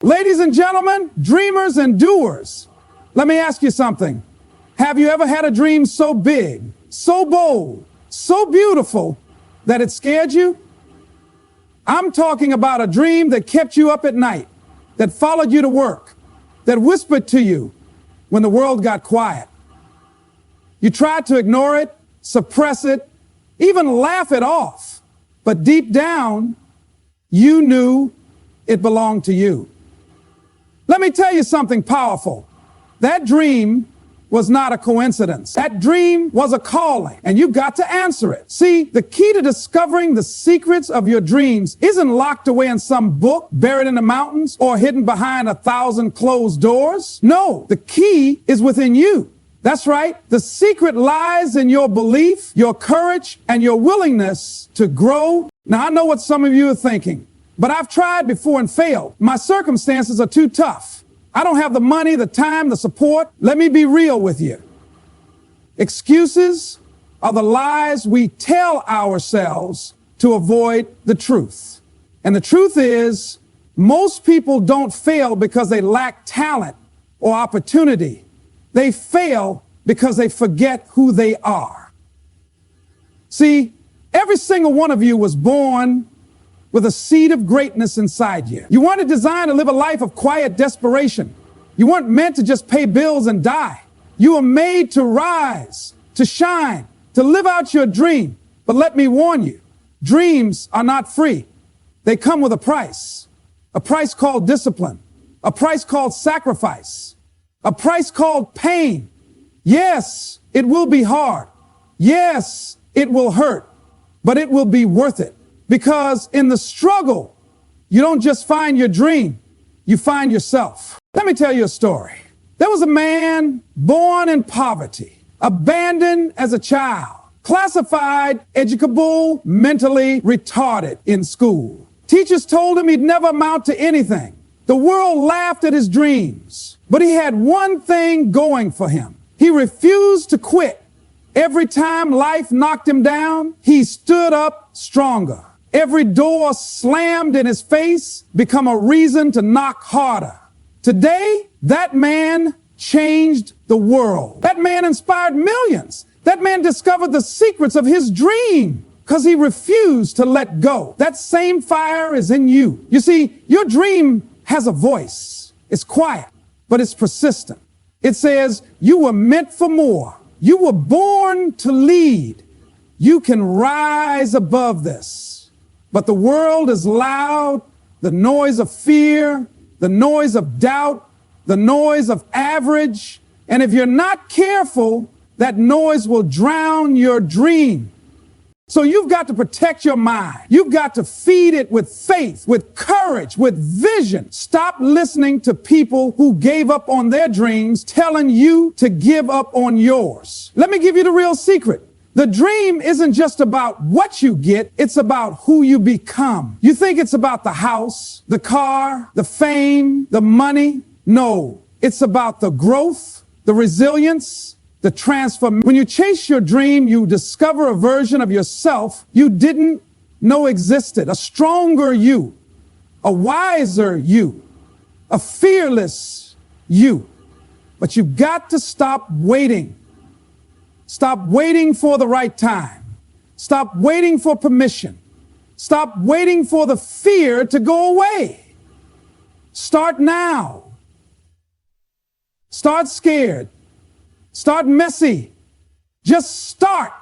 Ladies and gentlemen, dreamers and doers, let me ask you something. Have you ever had a dream so big, so bold, so beautiful that it scared you? I'm talking about a dream that kept you up at night, that followed you to work, that whispered to you when the world got quiet. You tried to ignore it, suppress it, even laugh it off. But deep down, you knew it belonged to you. Let me tell you something powerful. That dream was not a coincidence. That dream was a calling, and you've got to answer it. See, the key to discovering the secrets of your dreams isn't locked away in some book, buried in the mountains, or hidden behind 1,000 closed doors. No, the key is within you. That's right. The secret lies in your belief, your courage, and your willingness to grow. Now, I know what some of you are thinking, but I've tried before and failed. My circumstances are too tough. I don't have the money, the time, the support. Let me be real with you. Excuses are the lies we tell ourselves to avoid the truth. And the truth is, most people don't fail because they lack talent or opportunity. They fail because they forget who they are. See, every single one of you was born with a seed of greatness inside you. You weren't designed to live a life of quiet desperation. You weren't meant to just pay bills and die. You were made to rise, to shine, to live out your dream. But let me warn you, dreams are not free. They come with a price called discipline, a price called sacrifice, a price called pain. Yes, it will be hard. Yes, it will hurt, but it will be worth it. Because in the struggle, you don't just find your dream, you find yourself. Let me tell you a story. There was a man born in poverty, abandoned as a child, classified educable, mentally retarded in school. Teachers told him he'd never amount to anything. The world laughed at his dreams, but he had one thing going for him. He refused to quit. Every time life knocked him down, he stood up stronger. Every door slammed in his face became a reason to knock harder. Today, that man changed the world. That man inspired millions. That man discovered the secrets of his dream because he refused to let go. That same fire is in you. You see, your dream has a voice. It's quiet, but it's persistent. It says, you were meant for more. You were born to lead. You can rise above this. But the world is loud, the noise of fear, the noise of doubt, the noise of average. And if you're not careful, that noise will drown your dream. So you've got to protect your mind. You've got to feed it with faith, with courage, with vision. Stop listening to people who gave up on their dreams, telling you to give up on yours. Let me give you the real secret. The dream isn't just about what you get, it's about who you become. You think it's about the house, the car, the fame, the money. No, it's about the growth, the resilience, the transformation. When you chase your dream, you discover a version of yourself you didn't know existed, a stronger you, a wiser you, a fearless you. But you've got to stop waiting. Stop waiting for the right time. Stop waiting for permission. Stop waiting for the fear to go away. Start now. Start scared. Start messy. Just start,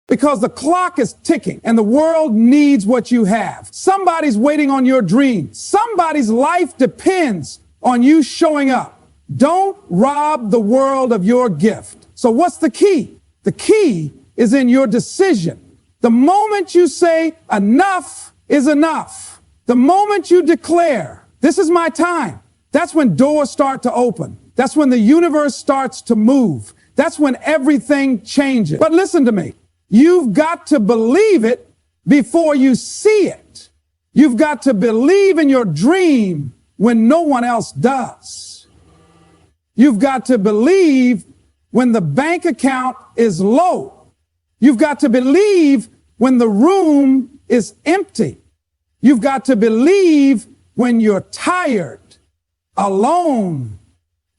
because the clock is ticking and the world needs what you have. Somebody's waiting on your dream. Somebody's life depends on you showing up. Don't rob the world of your gift. So what's the key? The key is in your decision. The moment you say enough is enough, the moment you declare, this is my time, that's when doors start to open. That's when the universe starts to move. That's when everything changes. But listen to me. You've got to believe it before you see it. You've got to believe in your dream when no one else does. You've got to believe when the bank account is low. You've got to believe when the room is empty. You've got to believe when you're tired. alone,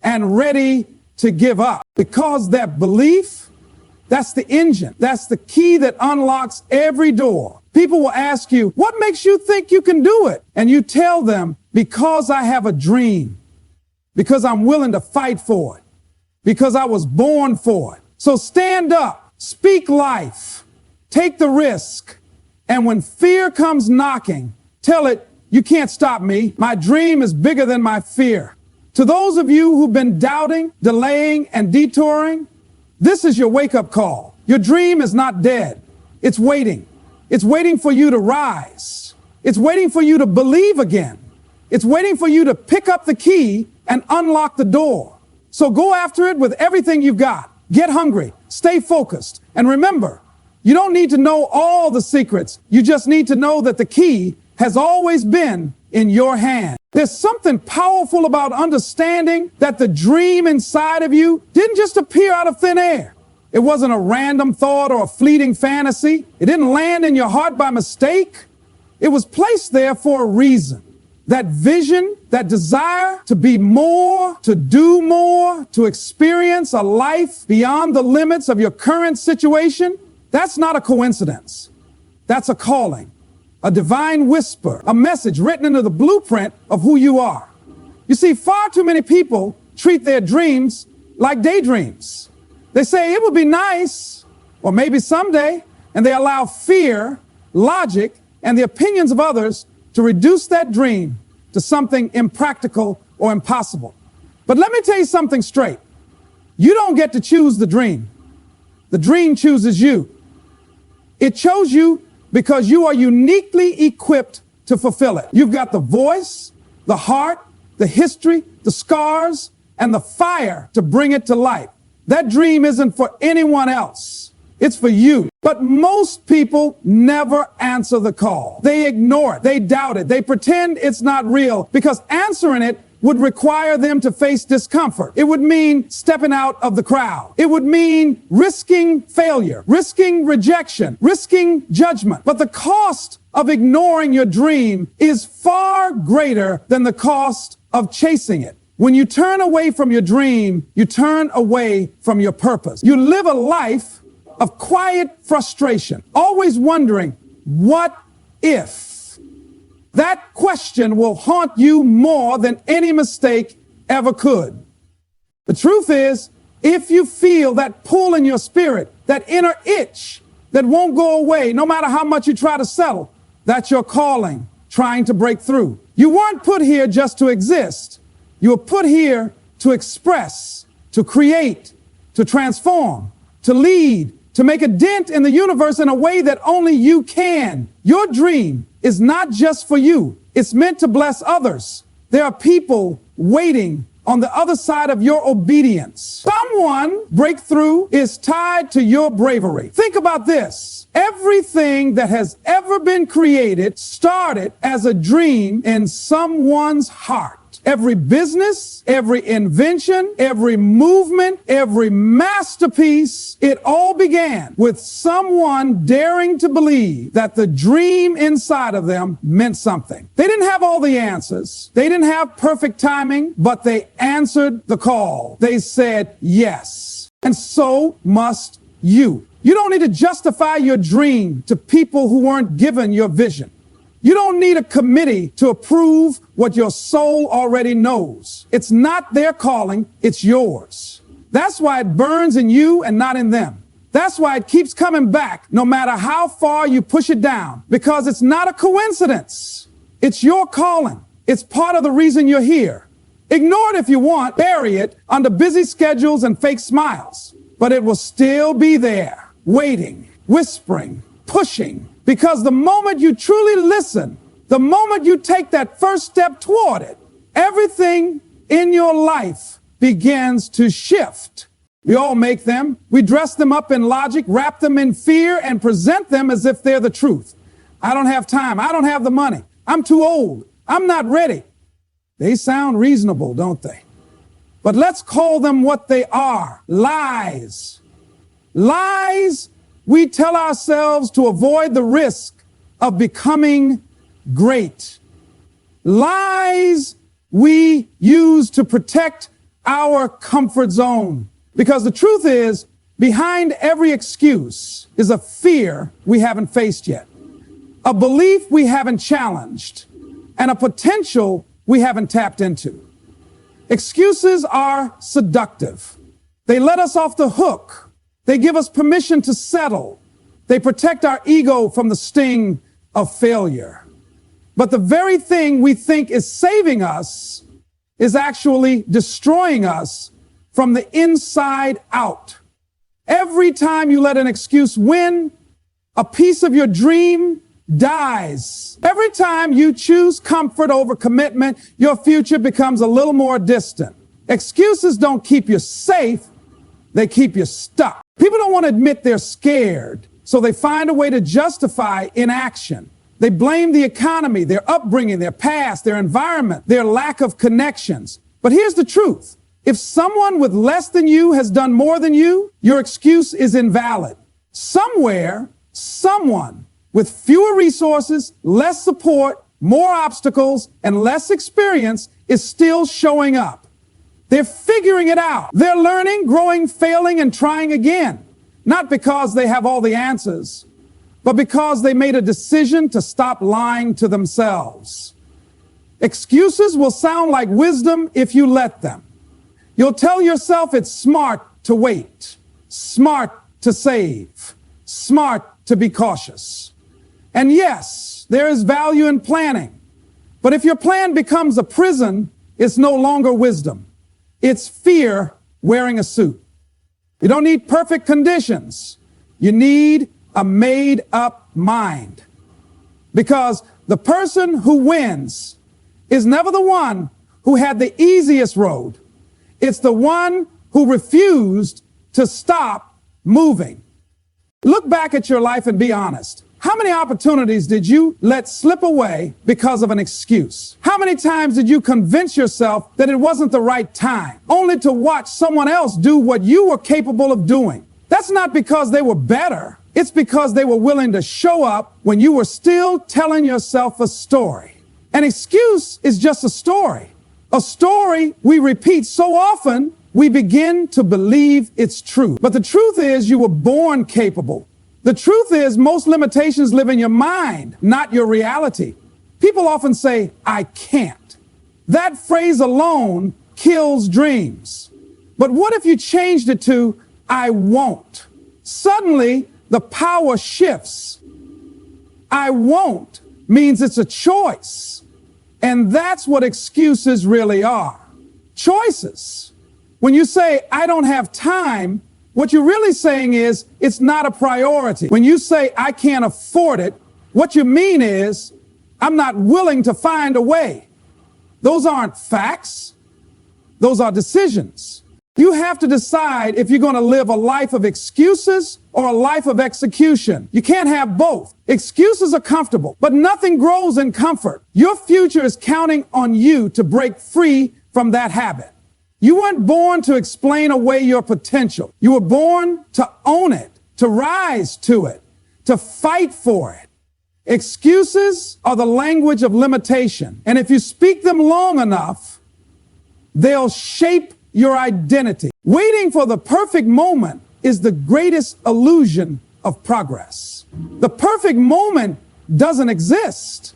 and ready to give up. Because that belief, that's the engine. That's the key that unlocks every door. People will ask you, what makes you think you can do it? And you tell them, because I have a dream, because I'm willing to fight for it, because I was born for it. So stand up, speak life, take the risk. And when fear comes knocking, tell it, you can't stop me. My dream is bigger than my fear. To those of you who've been doubting, delaying, and detouring, this is your wake-up call. Your dream is not dead. It's waiting. It's waiting for you to rise. It's waiting for you to believe again. It's waiting for you to pick up the key and unlock the door. So go after it with everything you've got. Get hungry, stay focused, and remember, you don't need to know all the secrets. You just need to know that the key has always been in your hand. There's something powerful about understanding that the dream inside of you didn't just appear out of thin air. It wasn't a random thought or a fleeting fantasy. It didn't land in your heart by mistake. It was placed there for a reason. That vision, that desire to be more, to do more, to experience a life beyond the limits of your current situation, that's not a coincidence. That's a calling, a divine whisper, a message written into the blueprint of who you are. You see, far too many people treat their dreams like daydreams. They say it would be nice, or maybe someday, and they allow fear, logic, and the opinions of others to reduce that dream to something impractical or impossible. But let me tell you something straight. You don't get to choose the dream. The dream chooses you. It chose you because you are uniquely equipped to fulfill it. You've got the voice, the heart, the history, the scars, and the fire to bring it to life. That dream isn't for anyone else. It's for you. But most people never answer the call. They ignore it. They doubt it. They pretend it's not real because answering it would require them to face discomfort. It would mean stepping out of the crowd. It would mean risking failure, risking rejection, risking judgment. But the cost of ignoring your dream is far greater than the cost of chasing it. When you turn away from your dream, you turn away from your purpose. You live a life of quiet frustration, always wondering, what if? That question will haunt you more than any mistake ever could. The truth is, if you feel that pull in your spirit, that inner itch that won't go away no matter how much you try to settle, that's your calling, trying to break through. You weren't put here just to exist. You were put here to express, to create, to transform, to lead, to make a dent in the universe in a way that only you can. Your dream is not just for you. It's meant to bless others. There are people waiting on the other side of your obedience. Someone breakthrough is tied to your bravery. Think about this. Everything that has ever been created started as a dream in someone's heart. Every business, every invention, every movement, every masterpiece, it all began with someone daring to believe that the dream inside of them meant something. They didn't have all the answers. They didn't have perfect timing, but they answered the call. They said yes. And so must you. You don't need to justify your dream to people who weren't given your vision. You don't need a committee to approve what your soul already knows. It's not their calling, it's yours. That's why it burns in you and not in them. That's why it keeps coming back no matter how far you push it down, because it's not a coincidence. It's your calling. It's part of the reason you're here. Ignore it if you want, bury it under busy schedules and fake smiles, but it will still be there, waiting, whispering, pushing. Because the moment you truly listen, the moment you take that first step toward it, everything in your life begins to shift. We all make them. We dress them up in logic, wrap them in fear, and present them as if they're the truth. I don't have time. I don't have the money. I'm too old. I'm not ready. They sound reasonable, don't they? But let's call them what they are. Lies. Lies we tell ourselves to avoid the risk of becoming great. Lies we use to protect our comfort zone. Because the truth is, behind every excuse is a fear we haven't faced yet, a belief we haven't challenged, and a potential we haven't tapped into. Excuses are seductive. They let us off the hook. They give us permission to settle. They protect our ego from the sting of failure. But the very thing we think is saving us is actually destroying us from the inside out. Every time you let an excuse win, a piece of your dream dies. Every time you choose comfort over commitment, your future becomes a little more distant. Excuses don't keep you safe, they keep you stuck. People don't want to admit they're scared, so they find a way to justify inaction. They blame the economy, their upbringing, their past, their environment, their lack of connections. But here's the truth. If someone with less than you has done more than you, your excuse is invalid. Somewhere, someone with fewer resources, less support, more obstacles, and less experience is still showing up. They're figuring it out. They're learning, growing, failing, and trying again. Not because they have all the answers, but because they made a decision to stop lying to themselves. Excuses will sound like wisdom if you let them. You'll tell yourself it's smart to wait, smart to save, smart to be cautious. And yes, there is value in planning. But if your plan becomes a prison, it's no longer wisdom. It's fear wearing a suit. You don't need perfect conditions. You need a made-up mind. Because the person who wins is never the one who had the easiest road. It's the one who refused to stop moving. Look back at your life and be honest. How many opportunities did you let slip away because of an excuse? How many times did you convince yourself that it wasn't the right time, only to watch someone else do what you were capable of doing? That's not because they were better. It's because they were willing to show up when you were still telling yourself a story. An excuse is just a story we repeat so often we begin to believe it's true. But the truth is you were born capable. The truth is most limitations live in your mind, not your reality. People often say, I can't. That phrase alone kills dreams. But what if you changed it to, I won't? Suddenly, the power shifts. I won't means it's a choice. And that's what excuses really are. Choices. When you say, I don't have time, what you're really saying is, it's not a priority. When you say, I can't afford it, what you mean is, I'm not willing to find a way. Those aren't facts. Those are decisions. You have to decide if you're going to live a life of excuses or a life of execution. You can't have both. Excuses are comfortable, but nothing grows in comfort. Your future is counting on you to break free from that habit. You weren't born to explain away your potential. You were born to own it, to rise to it, to fight for it. Excuses are the language of limitation. And if you speak them long enough, they'll shape your identity. Waiting for the perfect moment is the greatest illusion of progress. The perfect moment doesn't exist.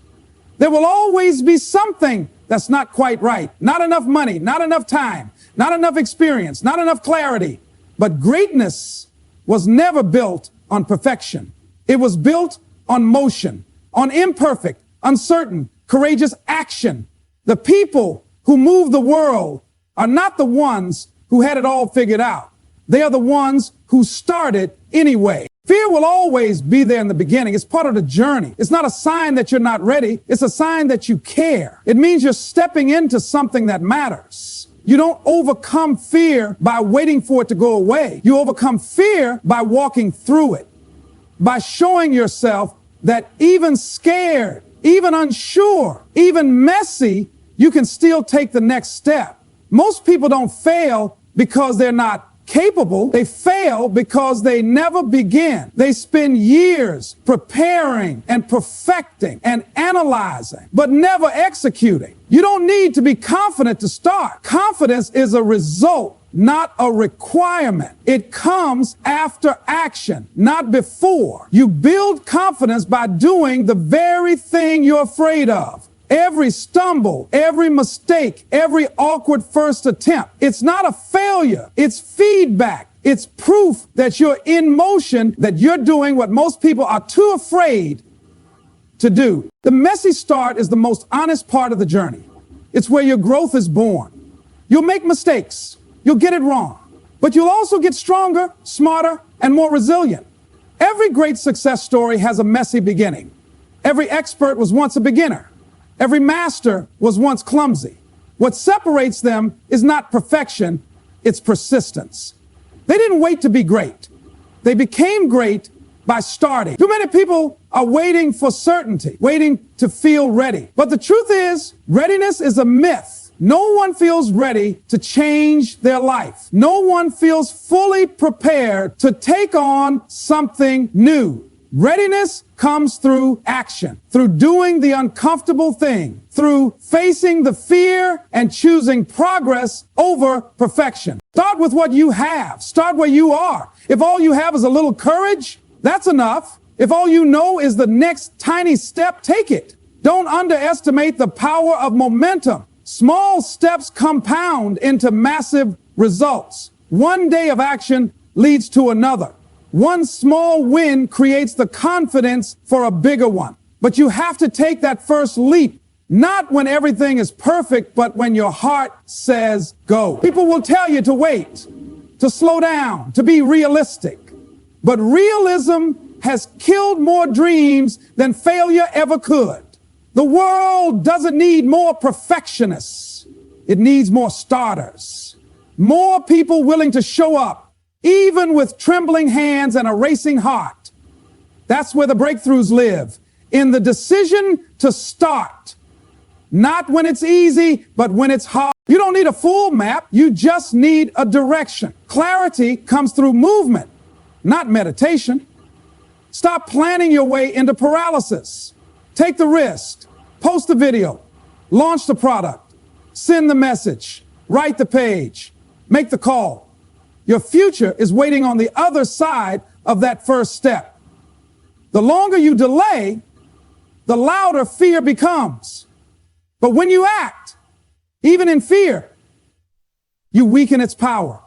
There will always be something that's not quite right. Not enough money, not enough time, not enough experience, not enough clarity. But greatness was never built on perfection. It was built on motion, on imperfect, uncertain, courageous action. The people who move the world are not the ones who had it all figured out. They are the ones who started anyway. Fear will always be there in the beginning. It's part of the journey. It's not a sign that you're not ready. It's a sign that you care. It means you're stepping into something that matters. You don't overcome fear by waiting for it to go away. You overcome fear by walking through it, by showing yourself that even scared, even unsure, even messy, you can still take the next step. Most people don't fail because they're not capable, they fail because they never begin. They spend years preparing and perfecting and analyzing, but never executing. You don't need to be confident to start. Confidence is a result, not a requirement. It comes after action, not before. You build confidence by doing the very thing you're afraid of. Every stumble, every mistake, every awkward first attempt, it's not a failure. It's feedback. It's proof that you're in motion, that you're doing what most people are too afraid to do. The messy start is the most honest part of the journey. It's where your growth is born. You'll make mistakes. You'll get it wrong. But you'll also get stronger, smarter, and more resilient. Every great success story has a messy beginning. Every expert was once a beginner. Every master was once clumsy. What separates them is not perfection, it's persistence. They didn't wait to be great. They became great by starting. Too many people are waiting for certainty, waiting to feel ready. But the truth is, readiness is a myth. No one feels ready to change their life. No one feels fully prepared to take on something new. Readiness comes through action, through doing the uncomfortable thing, through facing the fear and choosing progress over perfection. Start with what you have. Start where you are. If all you have is a little courage, that's enough. If all you know is the next tiny step, take it. Don't underestimate the power of momentum. Small steps compound into massive results. One day of action leads to another. One small win creates the confidence for a bigger one. But you have to take that first leap, not when everything is perfect, but when your heart says go. People will tell you to wait, to slow down, to be realistic. But realism has killed more dreams than failure ever could. The world doesn't need more perfectionists. It needs more starters. More people willing to show up, even with trembling hands and a racing heart. That's where the breakthroughs live, in the decision to start. Not when it's easy, but when it's hard. You don't need a full map, you just need a direction. Clarity comes through movement, not meditation. Stop planning your way into paralysis. Take the risk, post the video, launch the product, send the message, write the page, make the call. Your future is waiting on the other side of that first step. The longer you delay, the louder fear becomes. But when you act, even in fear, you weaken its power.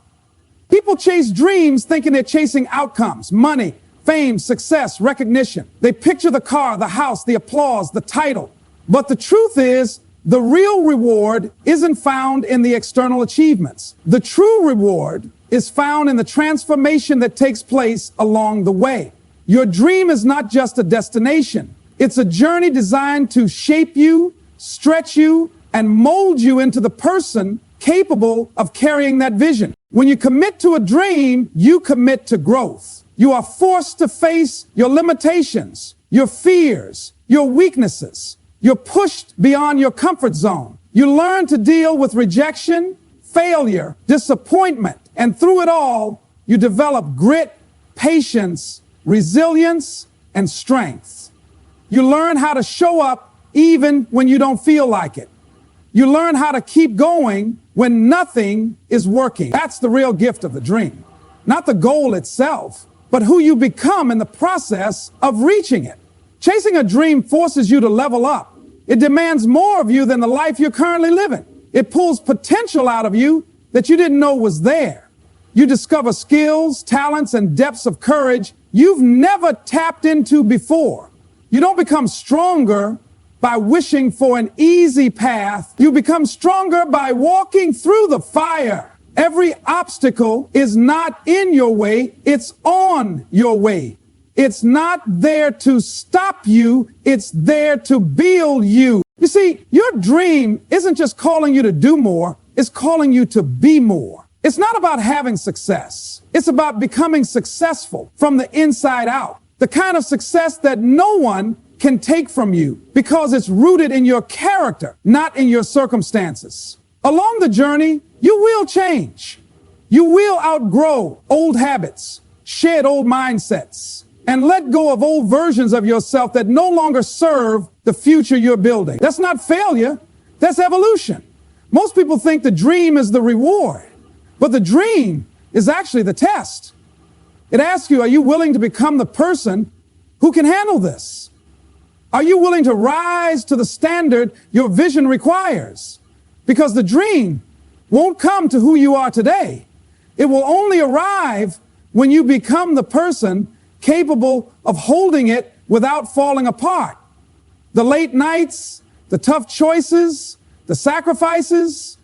People chase dreams thinking they're chasing outcomes, money, fame, success, recognition. They picture the car, the house, the applause, the title. But the truth is, the real reward isn't found in the external achievements. The true reward is found in the transformation that takes place along the way. Your dream is not just a destination. It's a journey designed to shape you, stretch you, and mold you into the person capable of carrying that vision. When you commit to a dream, you commit to growth. You are forced to face your limitations, your fears, your weaknesses. You're pushed beyond your comfort zone. You learn to deal with rejection, failure, disappointment, and through it all, you develop grit, patience, resilience, and strength. You learn how to show up even when you don't feel like it. You learn how to keep going when nothing is working. That's the real gift of the dream. Not the goal itself, but who you become in the process of reaching it. Chasing a dream forces you to level up. It demands more of you than the life you're currently living. It pulls potential out of you that you didn't know was there. You discover skills, talents, and depths of courage you've never tapped into before. You don't become stronger by wishing for an easy path. You become stronger by walking through the fire. Every obstacle is not in your way, it's on your way. It's not there to stop you, it's there to build you. You see, your dream isn't just calling you to do more, it's calling you to be more. It's not about having success. It's about becoming successful from the inside out. The kind of success that no one can take from you because it's rooted in your character, not in your circumstances. Along the journey, you will change. You will outgrow old habits, shed old mindsets, and let go of old versions of yourself that no longer serve the future you're building. That's not failure, that's evolution. Most people think the dream is the reward, but the dream is actually the test. It asks you, are you willing to become the person who can handle this? Are you willing to rise to the standard your vision requires? Because the dream won't come to who you are today. It will only arrive when you become the person capable of holding it without falling apart. The late nights, the tough choices, the sacrifices,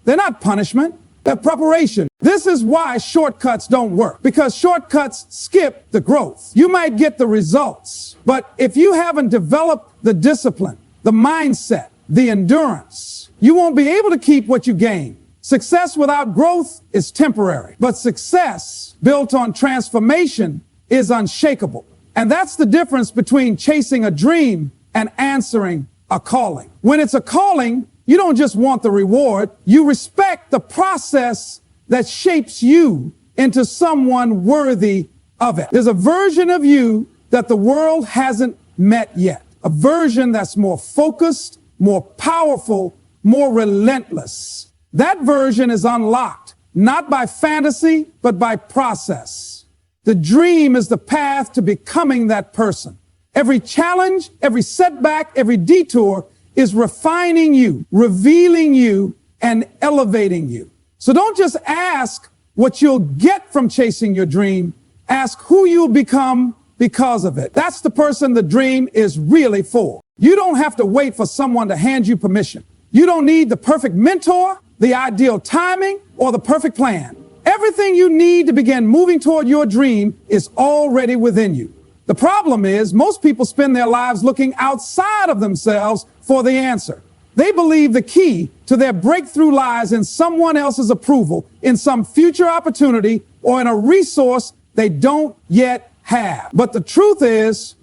they're not punishment, they're preparation. This is why shortcuts don't work, because shortcuts skip the growth. You might get the results, but if you haven't developed the discipline, the mindset, the endurance, you won't be able to keep what you gain. Success without growth is temporary, but success built on transformation is unshakable. And that's the difference between chasing a dream and answering a calling. When it's a calling, you don't just want the reward, you respect the process that shapes you into someone worthy of it. There's a version of you that the world hasn't met yet, a version that's more focused, more powerful, more relentless. That version is unlocked, not by fantasy, but by process. The dream is the path to becoming that person. Every challenge, every setback, every detour is refining you, revealing you, and elevating you. So don't just ask what you'll get from chasing your dream. Ask who you'll become because of it. That's the person the dream is really for. You don't have to wait for someone to hand you permission. You don't need the perfect mentor, the ideal timing, or the perfect plan. Everything you need to begin moving toward your dream is already within you. The problem is most people spend their lives looking outside of themselves for the answer. They believe the key to their breakthrough lies in someone else's approval, in some future opportunity, or in a resource they don't yet have. But the truth is,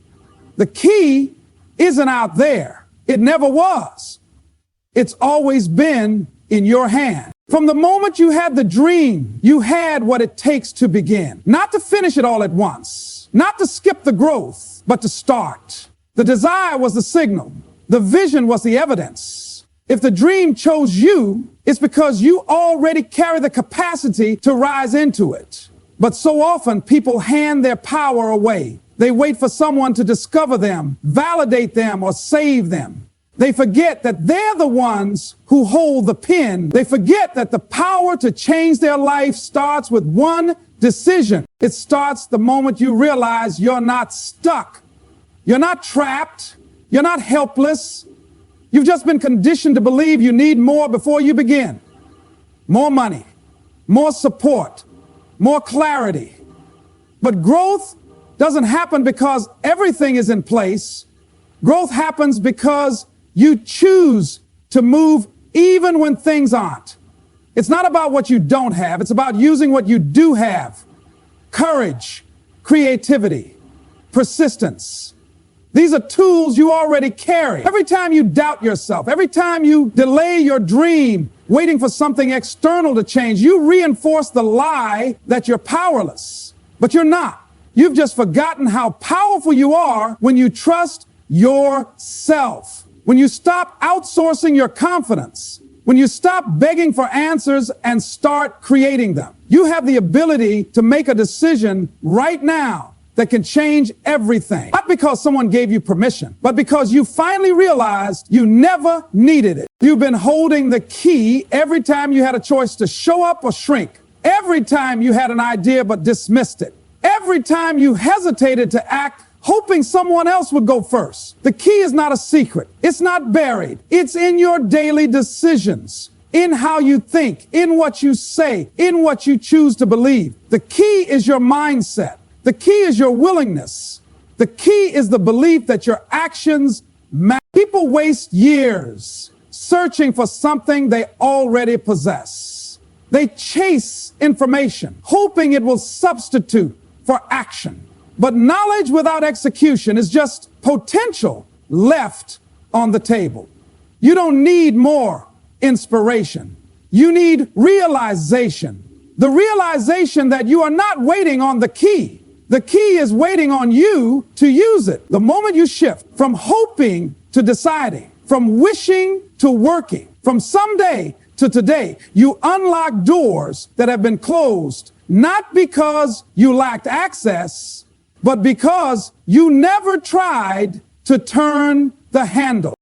the key isn't out there. It never was. It's always been in your hand. From the moment you had the dream, you had what it takes to begin. Not to finish it all at once, not to skip the growth, but to start. The desire was the signal. The vision was the evidence. If the dream chose you, it's because you already carry the capacity to rise into it. But so often people hand their power away. They wait for someone to discover them, validate them, or save them. They forget that they're the ones who hold the pen. They forget that the power to change their life starts with one decision. It starts the moment you realize you're not stuck. You're not trapped. You're not helpless. You've just been conditioned to believe you need more before you begin. More money, more support, more clarity. But growth doesn't happen because everything is in place. Growth happens because you choose to move even when things aren't. It's not about what you don't have. It's about using what you do have. Courage, creativity, persistence. These are tools you already carry. Every time you doubt yourself, every time you delay your dream, waiting for something external to change, you reinforce the lie that you're powerless. But you're not. You've just forgotten how powerful you are when you trust yourself. When you stop outsourcing your confidence, when you stop begging for answers and start creating them, you have the ability to make a decision right now that can change everything. Not because someone gave you permission, but because you finally realized you never needed it. You've been holding the key every time you had a choice to show up or shrink. Every time you had an idea but dismissed it. Every time you hesitated to act, hoping someone else would go first. The key is not a secret. It's not buried. It's in your daily decisions, in how you think, in what you say, in what you choose to believe. The key is your mindset. The key is your willingness. The key is the belief that your actions matter. People waste years searching for something they already possess. They chase information, hoping it will substitute for action. But knowledge without execution is just potential left on the table. You don't need more inspiration. You need realization. The realization that you are not waiting on the key. The key is waiting on you to use it. The moment you shift from hoping to deciding, from wishing to working, from someday to today, you unlock doors that have been closed, not because you lacked access, but because you never tried to turn the handle.